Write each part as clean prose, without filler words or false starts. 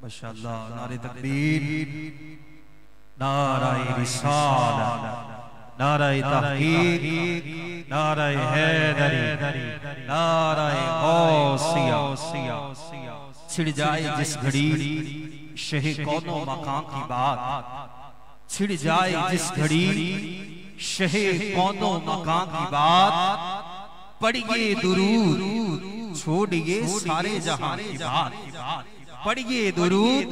माशाअल्लाह। नारे तकबीर, नारे रिसालत, नारे तहकीक, नारे हैदरी, नारे गौसिया। छिड़ जाए जिस घड़ी शहे कौनो मकां की बात, छिड़ जाए जिस घड़ी शहे कौनो मकां की बात, पढ़िए दुरूद छोड़िए सारे जहां की बात, पढ़िए दुरूद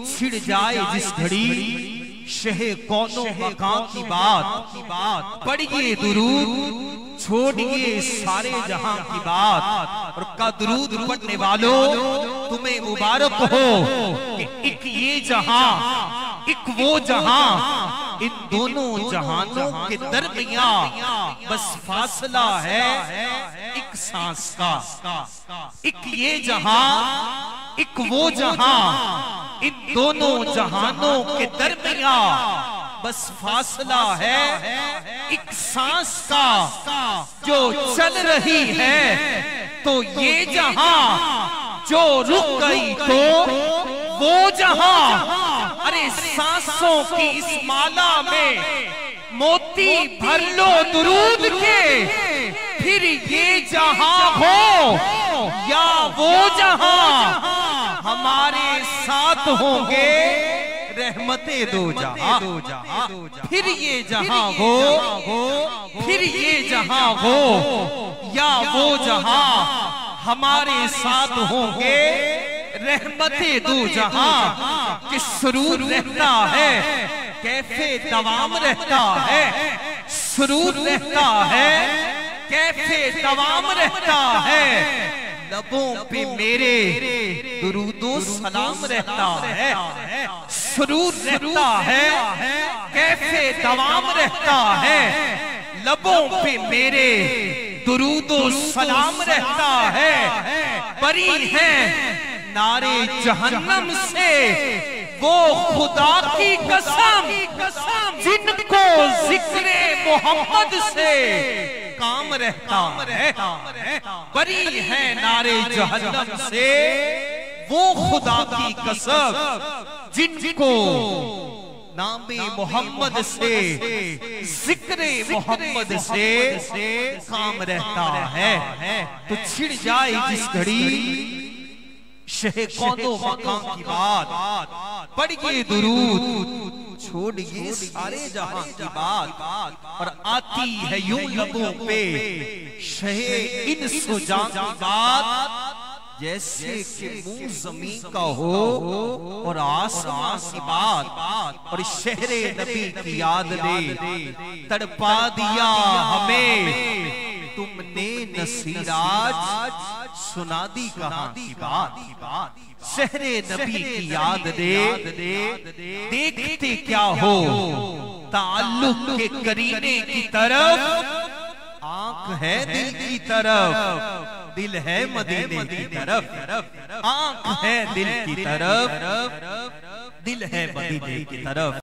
छिड़ जाए जिस घड़ी शहे कौनो मकां की बात, पढ़िए दुरूद छोड़िए सारे जहां की बात। और का दुरूद पढ़ने वालों तुम्हें मुबारक हो कि एक ये जहां एक वो जहां, इन दोनों जहानों के दरमियां बस फासला है एक सांस का। एक ये जहां एक वो जहां, इन दोनों जहानों के दरमियां बस फासला है एक सांस का। जो चल रही है तो ये जहां, जो रुक गई तो वो जहां। अरे सांसों की इस माला में मोती भर लो दुरूद के, फिर ये जहां हो या वो जहां, हमारे साथ होंगे रहमते दो जहां। फिर ये जहां हो, फिर ये जहां हो या वो जहां, हमारे साथ होंगे रहमते दो जहां। कि सुरूर रहता है, कैफे दवाम रहता है, सुरूर रहता है, कैफे दवाम रहता है। लबों पे मेरे दुरूदो सलाम रहता है, सुरूर रहता है, कैफे दवाम रहता है। लबों पे मेरे दुरूदो सलाम रहता है। बरी है नारे जहन्नम से वो खुदा की कसम, जिनको जिक्रे मोहम्मद से काम रहता है। बरी है नारे जहन्नम से वो खुदा की कसम, जिनको नामे मोहम्मद से जिक्रे मोहम्मद से काम रहता है। तो छिड़ जाए जिस घड़ी शहे कौनो मकां की बात, पढ़िए दुरूद छोड़िए सारे जहां की बात। और आती है यूं लबों पे शहे इन सुजां की बात, जैसे कि मुंह जमीन का हो और आसमां की बात। और शहरे नबी की याद ने तड़पा दिया हमें, तुमने नसीराज सुना दी कहां की बात। शहरे नबी की याद दे देखते क्या हो, ताल्लुक के करीने की तरफ आंख है दिल की तरफ, दिल है मदीने की तरफ। आंख है दिल की तरफ, दिल है मदीने की तरफ।